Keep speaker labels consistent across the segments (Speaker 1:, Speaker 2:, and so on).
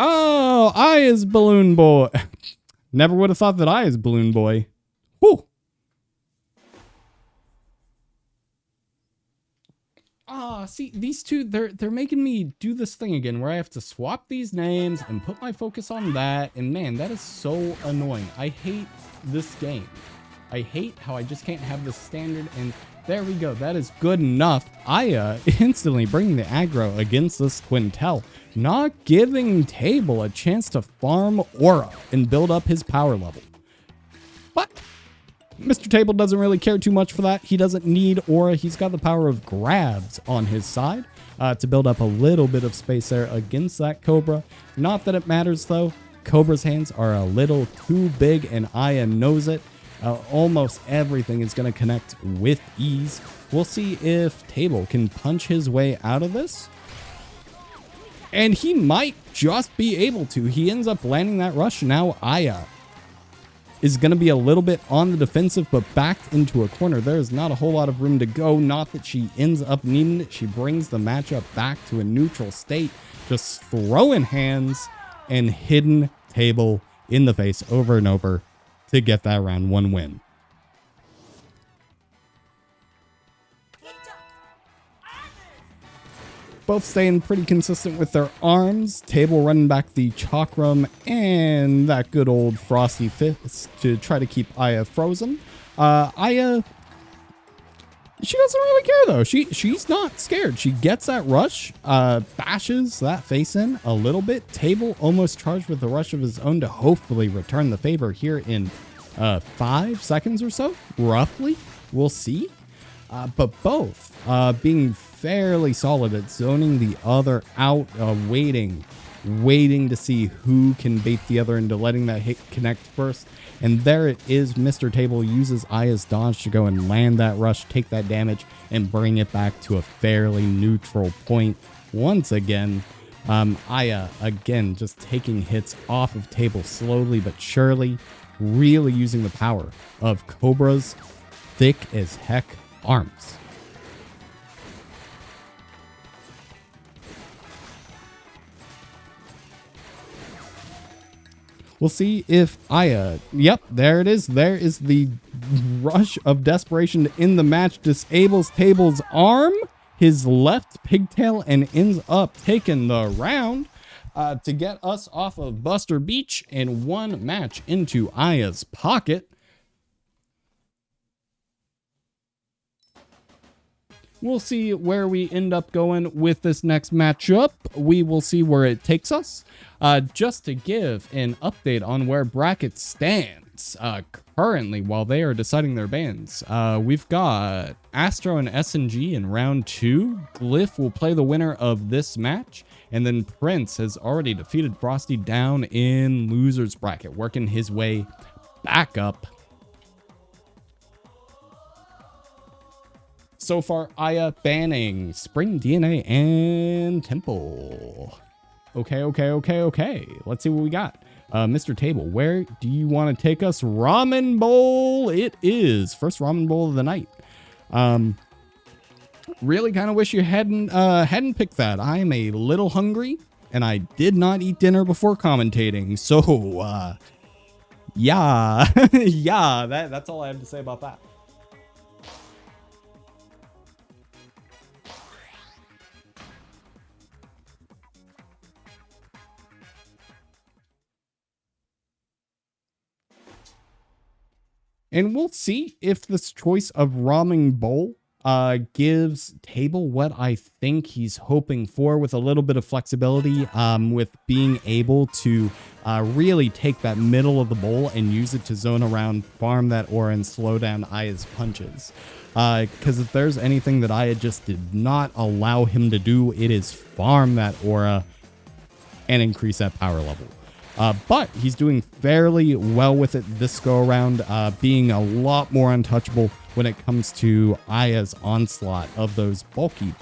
Speaker 1: Oh, I is Balloon Boy. Never would have thought that I is Balloon Boy. Whew. See, these two, they're making me do this thing again where I have to swap these names and put my focus on that. And man, that is so annoying. I hate this game. I hate how I just can't have the standard. And there we go. That is good enough. Aya instantly bringing the aggro against this Quintel, not giving Table a chance to farm aura and build up his power level. But MrTable doesn't really care too much for that. He doesn't need aura. He's got the power of grabs on his side to build up a little bit of space there against that Cobra. Not that it matters though. Cobra's hands are a little too big and Aya knows it. Almost everything is going to connect with ease. We'll see if Table can punch his way out of this. And he might just be able to. He ends up landing that rush. Now Aya is going to be a little bit on the defensive, but backed into a corner. There is not a whole lot of room to go. Not that she ends up needing it. She brings the matchup back to a neutral state, just throwing hands and hitting Table in the face over and over to get that round one win. Both staying pretty consistent with their arms. Table running back the Chakram and that good old Frosty Fist to try to keep Aya frozen. Aya, she doesn't really care though. She's not scared. She gets that rush, bashes that face in a little bit. Table almost charged with a rush of his own to hopefully return the favor here in 5 seconds or so, roughly. We'll see. But both being fairly solid at zoning the other out, waiting to see who can bait the other into letting that hit connect first. And there it is. MrTable uses Aya's dodge to go and land that rush, take that damage, and bring it back to a fairly neutral point. Once again, Aya, again, just taking hits off of Table slowly but surely, really using the power of Cobra's thick as heck arms. We'll see if Aya, yep, there it is. There is the rush of desperation to end the match. Disables Table's arm, his left pigtail, and ends up taking the round to get us off of Buster Beach and one match into Aya's pocket. We'll see where we end up going with this next matchup. We will see where it takes us. Just to give an update on where bracket stands currently while they are deciding their bans. We've got Astro and SNG in round 2. Glyph will play the winner of this match. And then Prince has already defeated Frosty down in loser's bracket, working his way back up. So far, Aya banning Spring DNA and Temple. Okay. Let's see what we got. MrTable, where do you want to take us? Ramen Bowl it is. First ramen bowl of the night. Really kind of wish you hadn't picked that. I am a little hungry, and I did not eat dinner before commentating. So, yeah. Yeah, that's all I have to say about that. And we'll see if this choice of ramen bowl gives Table what I think he's hoping for, with a little bit of flexibility, with being able to really take that middle of the bowl and use it to zone around, farm that aura, and slow down Aya's punches. Because if there's anything that Aya just did not allow him to do, it is farm that aura and increase that power level. But he's doing fairly well with it this go around, being a lot more untouchable when it comes to Aya's onslaught of those bulky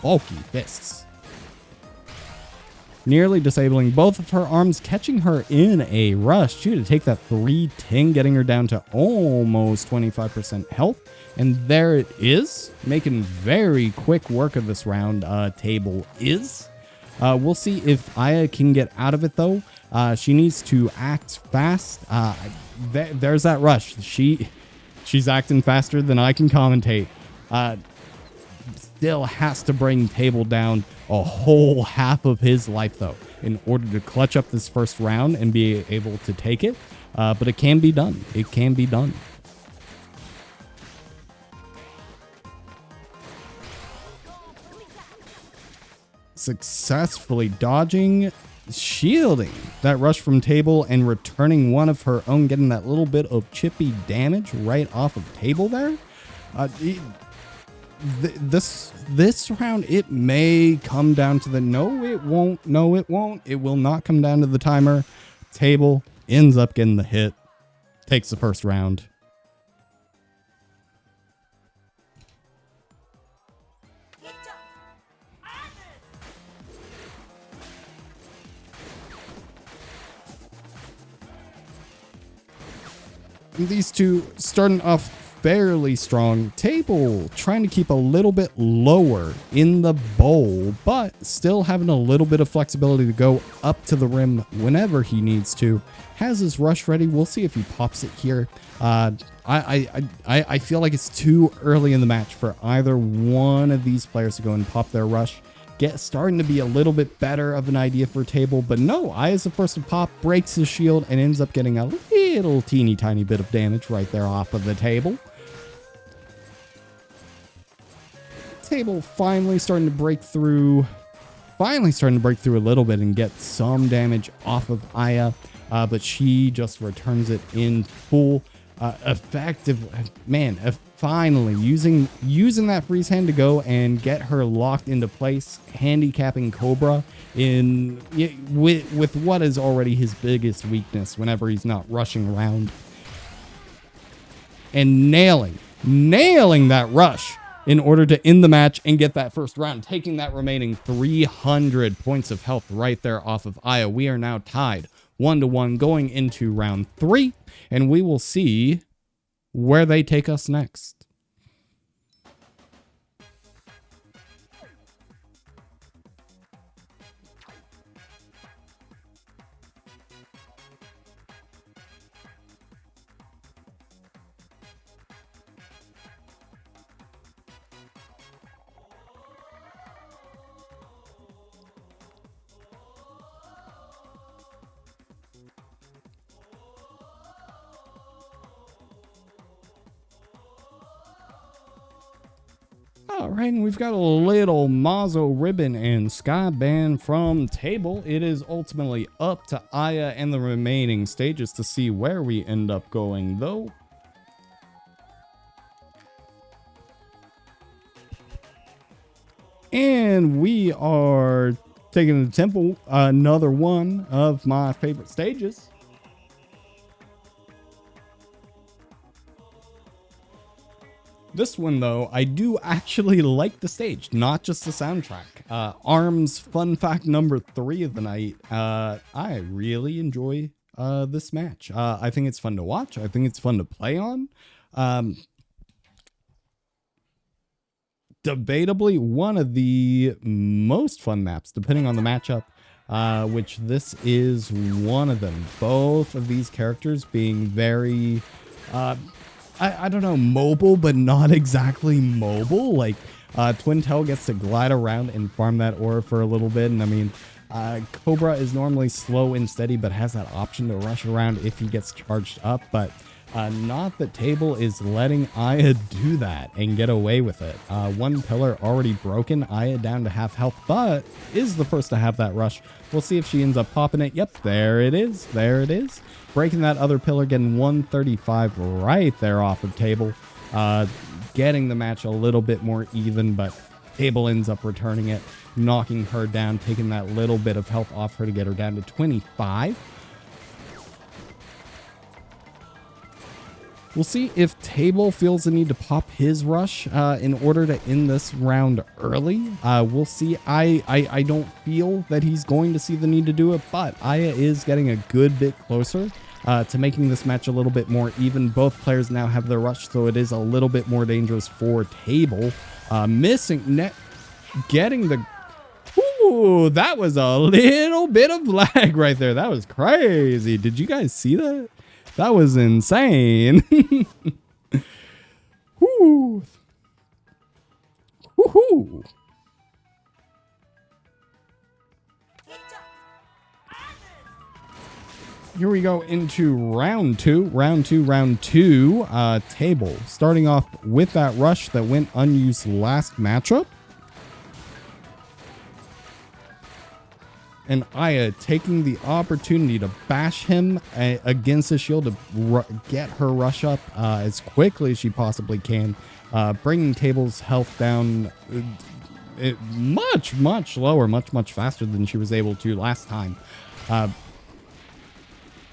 Speaker 1: fists. Nearly disabling both of her arms, catching her in a rush to take that 3-10, getting her down to almost 25% health. And there it is, making very quick work of this round. Table is. We'll see if Aya can get out of it though. She needs to act fast. There's that rush. She's acting faster than I can commentate. Still has to bring Table down a whole half of his life, though, in order to clutch up this first round and be able to take it. But it can be done. It can be done. Successfully dodging, shielding that rush from Table and returning one of her own, getting that little bit of chippy damage right off of Table there. This round, it may come down to the no, it won't. No, it won't. It will not come down to the timer. Table ends up getting the hit, takes the first round. These two starting off fairly strong. Table trying to keep a little bit lower in the bowl, but still having a little bit of flexibility to go up to the rim whenever he needs to. Has his rush ready. We'll see if he pops it here. I feel like it's too early in the match for either one of these players to go and pop their rush. Starting to be a little bit better of an idea for Table, but no, Aya's the first to pop, breaks his shield, and ends up getting a little teeny tiny bit of damage right there off of the Table. Table finally starting to break through a little bit and get some damage off of Aya, but she just returns it in full. Effective, man, finally using that freeze hand to go and get her locked into place, handicapping Cobra with what is already his biggest weakness whenever he's not rushing around, and nailing that rush in order to end the match and get that first round, taking that remaining 300 points of health right there off of Aya. We are now tied 1-1 going into round 3, and we will see where they take us next. All right, and we've got a little Mazo ribbon and sky band from Table. It is ultimately up to Aya and the remaining stages to see where we end up going, though. And we are taking the Temple, another one of my favorite stages. This one, though, I do actually like the stage, not just the soundtrack. ARMS fun fact number 3 of the night. I really enjoy this match. I think it's fun to watch. I think it's fun to play on. Debatably one of the most fun maps, depending on the matchup, which this is one of them. Both of these characters being very... I don't know, mobile, but not exactly mobile. Like, Twintel gets to glide around and farm that aura for a little bit. And I mean, Cobra is normally slow and steady, but has that option to rush around if he gets charged up. But not that Table is letting Aya do that and get away with it. One pillar already broken, Aya down to half health, but is the first to have that rush. We'll see if she ends up popping it. Yep, there it is. There it is. Breaking that other pillar, getting 135 right there off of Table. Getting the match a little bit more even, but Table ends up returning it, knocking her down, taking that little bit of health off her to get her down to 25. We'll see if Table feels the need to pop his rush in order to end this round early. We'll see. I don't feel that he's going to see the need to do it, but Aya is getting a good bit closer to making this match a little bit more even. Both players now have their rush, so it is a little bit more dangerous for Table. Missing net, getting the... Ooh, that was a little bit of lag right there. That was crazy. Did you guys see that? That was insane. Woo. Woohoo. Here we go into round two. Round two. Table. Starting off with that rush that went unused last matchup. And Aya taking the opportunity to bash him against the shield to get her rush up as quickly as she possibly can. Bringing Table's health down much lower, much faster than she was able to last time.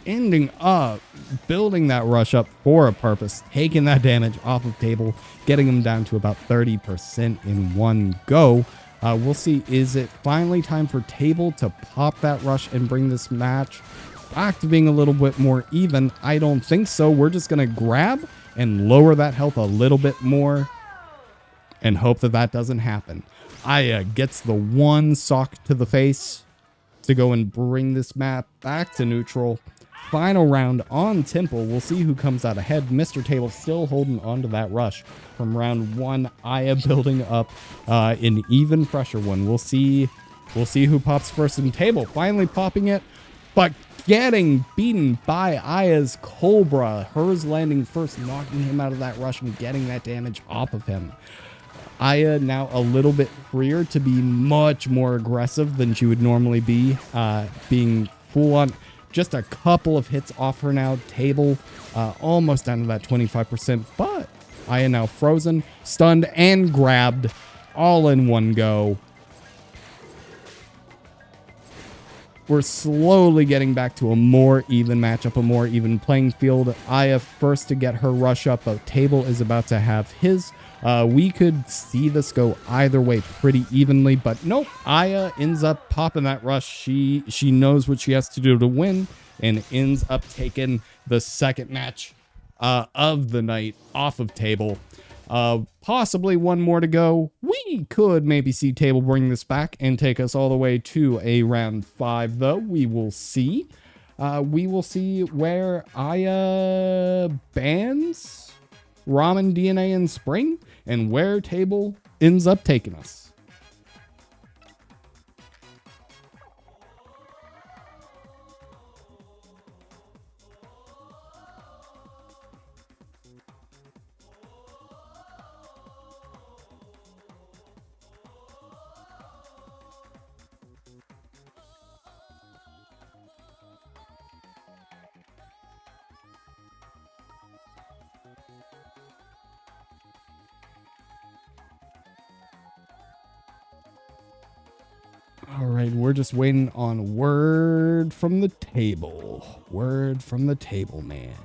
Speaker 1: Ending up building that rush up for a purpose, taking that damage off of Table, getting him down to about 30% in one go. We'll see, is it finally time for Table to pop that rush and bring this match back to being a little bit more even? I don't think so. We're just going to grab and lower that health a little bit more and hope that that doesn't happen. Aya gets the one sock to the face to go and bring this map back to neutral. Final round on Temple. We'll see who comes out ahead. MrTable still holding on to that rush from round one. Aya building up an even fresher one. We'll see who pops first in Table. Finally popping it, but getting beaten by Aya's Cobra. Hers landing first, knocking him out of that rush and getting that damage off of him. Aya now a little bit freer to be much more aggressive than she would normally be, being full on. Just a couple of hits off her now. Table almost down to that 25%, but Aya now frozen, stunned, and grabbed all in one go. We're slowly getting back to a more even matchup, a more even playing field. Aya first to get her rush up, but Table is about to have his. We could see this go either way pretty evenly, but nope. Aya ends up popping that rush. She knows what she has to do to win and ends up taking the second match of the night off of Table. Possibly one more to go. We could maybe see Table bring this back and take us all the way to a round 5, though. We will see. We will see where Aya bans Ramen DNA in spring and where Table ends up taking us. All right, we're just waiting on word from the table. Word from the table, man.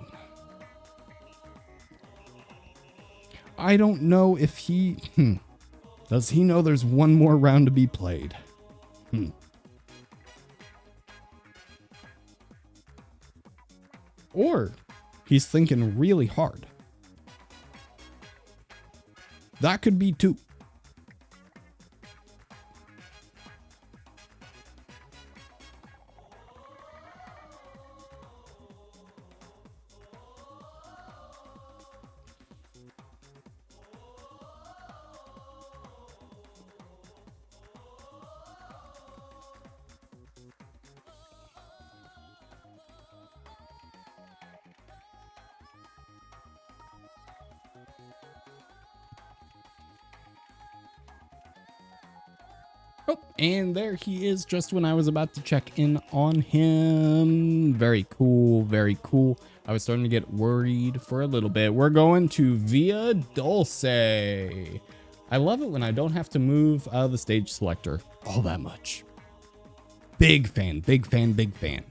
Speaker 1: I don't know if he... Does he know there's one more round to be played? Or he's thinking really hard. That could be too. Oh, and there he is just when I was about to check in on him. Very cool, very cool. I was starting to get worried for a little bit. We're going to Via Dulce. I love it when I don't have to move the stage selector all that much. Big fan, big fan, big fan.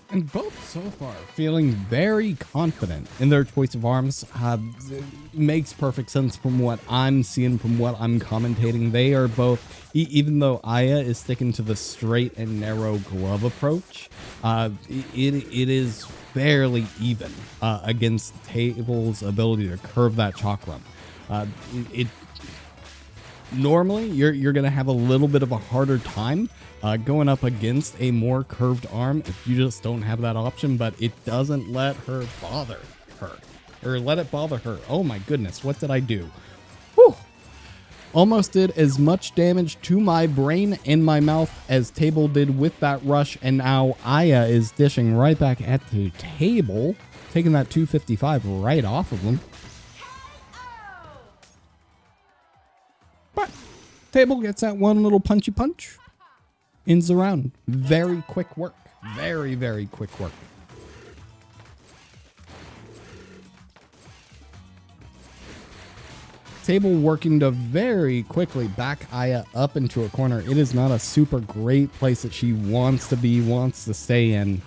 Speaker 1: And both so far feeling very confident in their choice of arms. It makes perfect sense from what I'm seeing, from what I'm commentating. They are both, even though Aya is sticking to the straight and narrow glove approach, it is fairly even against Table's ability to curve that chalk run. Normally, you're going to have a little bit of a harder time going up against a more curved arm if you just don't have that option, but it doesn't let her bother her. Or let it bother her. Oh my goodness, what did I do? Whew. Almost did as much damage to my brain and my mouth as Table did with that rush, and now Aya is dishing right back at the Table, taking that 255 right off of him. But Table gets that one little punchy punch. Ends the round. Very quick work. Very, very quick work. Table working to very quickly back Aya up into a corner. It is not a super great place that she wants to be, wants to stay in.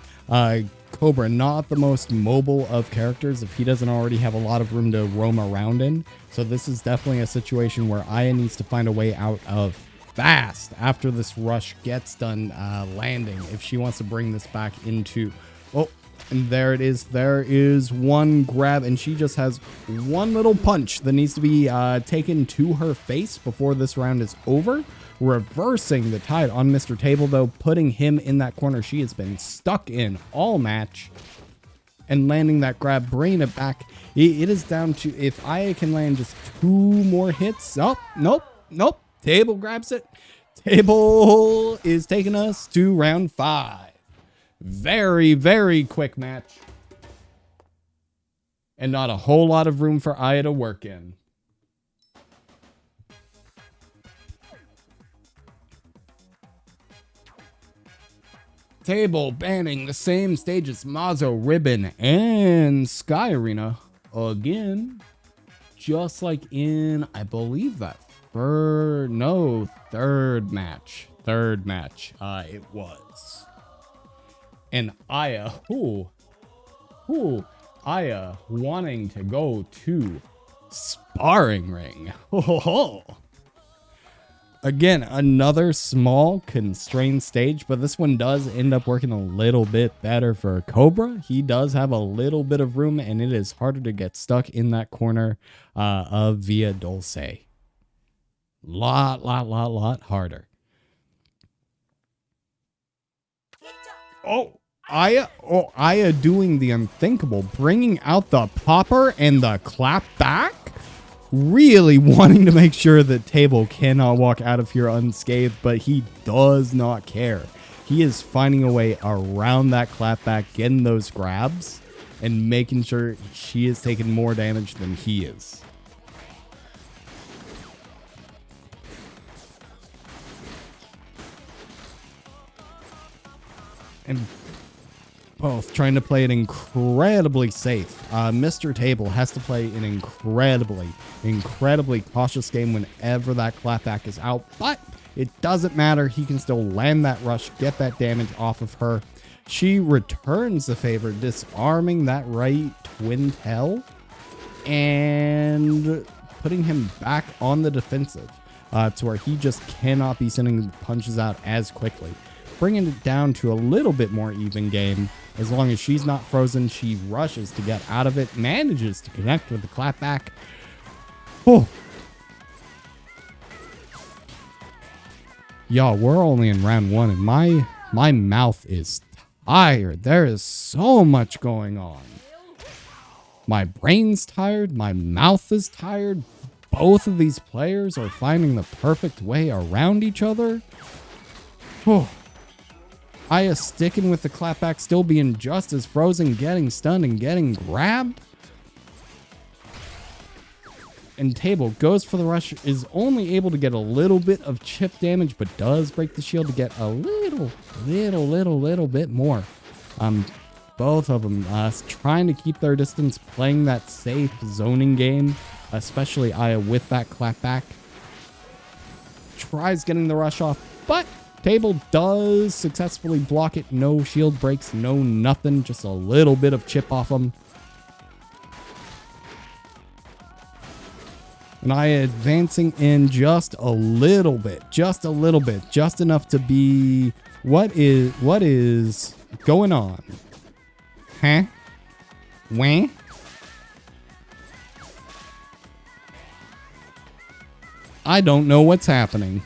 Speaker 1: Cobra, not the most mobile of characters if he doesn't already have a lot of room to roam around in. So this is definitely a situation where Aya needs to find a way out of fast after this rush gets done landing if she wants to bring this back into... Oh, and there it is. There is one grab, and she just has one little punch that needs to be taken to her face before this round is over. Reversing the tide on MrTable, though, putting him in that corner she has been stuck in all match, and landing that grab, bringing it back. It is down to if Aya can land just 2 more hits. Oh, nope. Table grabs it. Table is taking us to round 5. Very, very quick match. And not a whole lot of room for Aya to work in. Table banning the same stage as Mazo, Ribbon, and Sky Arena again. Just like in, I believe that third match. It was. And Aya, Aya wanting to go to sparring ring. Again, another small constrained stage, but this one does end up working a little bit better for Cobra. He does have a little bit of room, and it is harder to get stuck in that corner of Via Dulce. Lot harder. Aya doing the unthinkable, bringing out the popper and the clap back. Really wanting to make sure that Table cannot walk out of here unscathed, but he does not care. He is finding a way around that clapback, getting those grabs, and making sure she is taking more damage than he is. And both trying to play it incredibly safe. MrTable has to play an incredibly cautious game whenever that clapback is out, but it doesn't matter. He can still land that rush, get that damage off of her. She returns the favor, disarming that right twin tail and putting him back on the defensive to where he just cannot be sending punches out as quickly. Bringing it down to a little bit more even game. As long as she's not frozen, she rushes to get out of it, manages to connect with the clapback. Oh. Y'all, we're only in round 1, and my mouth is tired. There is so much going on. My brain's tired. My mouth is tired. Both of these players are finding the perfect way around each other. Oh. Aya sticking with the clapback, still being just as frozen, getting stunned and getting grabbed. And Table goes for the rush, is only able to get a little bit of chip damage, but does break the shield to get a little bit more. Both of them trying to keep their distance, playing that safe zoning game, especially Aya with that clapback. Tries getting the rush off, but Table does successfully block it. No shield breaks, no nothing. Just a little bit of chip off him. And Aya advancing in just a little bit. Just enough to be... What is going on? Huh? Wah? I don't know what's happening.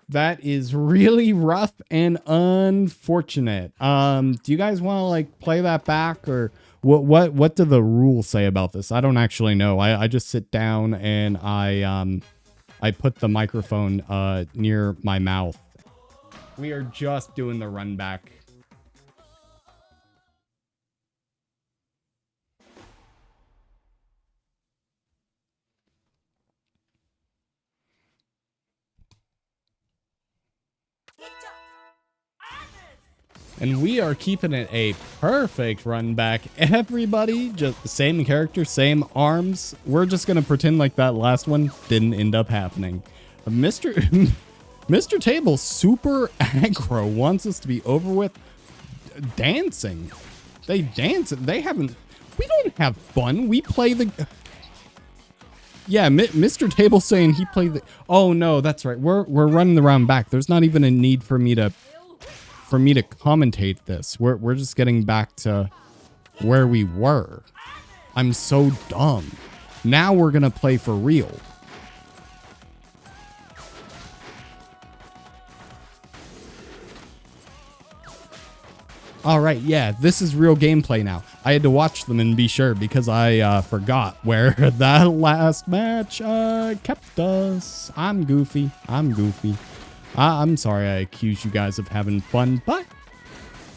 Speaker 1: That is really rough and unfortunate. Do you guys want to like play that back, or what do the rules say about this? I don't actually know. I just sit down and I put the microphone near my mouth. We are just doing the run back. And we are keeping it a perfect run back. Everybody, just the same character, same arms. We're just going to pretend like that last one didn't end up happening. MrTable super aggro wants us to be over with dancing. They dance. They haven't. We don't have fun. We play the... Yeah, MrTable saying he played the... Oh, no, that's right. We're running the round back. There's not even a need for me to commentate this. We're just getting back to where we were. I'm so dumb. Now we're gonna play for real. All right, yeah, this is real gameplay now. I had to watch them and be sure because I forgot where that last match kept us. I'm goofy. I'm sorry I accused you guys of having fun, but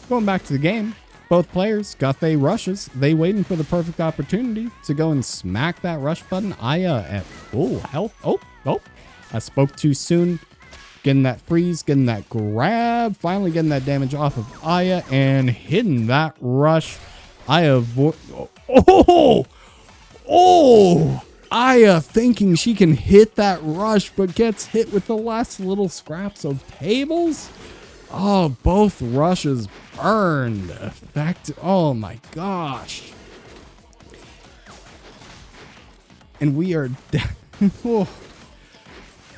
Speaker 1: going back to the game, both players got their rushes. They waiting for the perfect opportunity to go and smack that rush button. Aya at full health. Oh, I spoke too soon. Getting that freeze, getting that grab, finally getting that damage off of Aya and hitting that rush. Aya Aya thinking she can hit that rush, but gets hit with the last little scraps of tables. Oh, both rushes burned. Oh my gosh. And we are oh.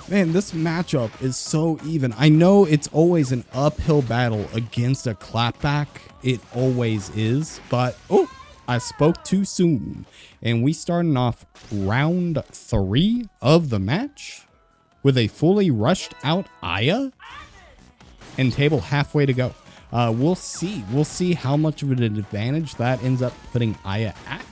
Speaker 1: Man, this matchup is so even. I know it's always an uphill battle against a clapback. It always is, but oh, I spoke too soon. And we starting off round 3 of the match with a fully rushed out Aya and Table halfway to go. We'll see how much of an advantage that ends up putting Aya at.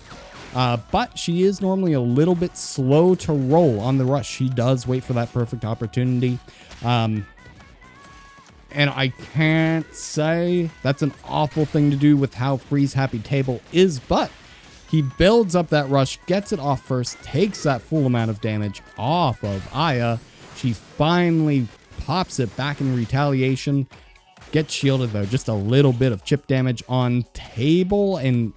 Speaker 1: But she is normally a little bit slow to roll on the rush. She does wait for that perfect opportunity. And I can't say that's an awful thing to do with how freeze happy Table is, but he builds up that rush, gets it off first, takes that full amount of damage off of Aya. She finally pops it back in retaliation. Gets shielded though, just a little bit of chip damage on Table, and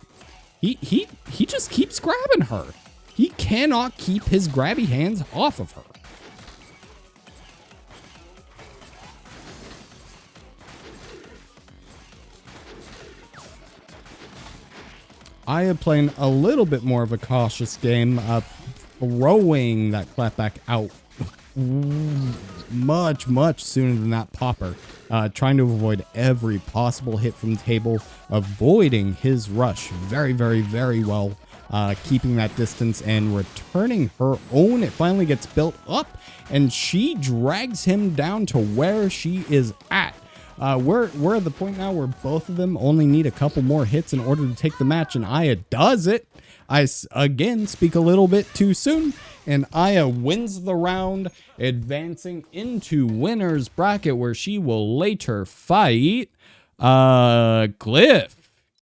Speaker 1: he just keeps grabbing her. He cannot keep his grabby hands off of her. Aya playing a little bit more of a cautious game, throwing that clapback out much sooner than that popper, trying to avoid every possible hit from Table, avoiding his rush very well, keeping that distance and returning her own. It finally gets built up and she drags him down to where she is at. We're at the point now where both of them only need a couple more hits in order to take the match, and Aya does it. I again speak a little bit too soon, and Aya wins the round, advancing into winner's bracket where she will later fight Glyph.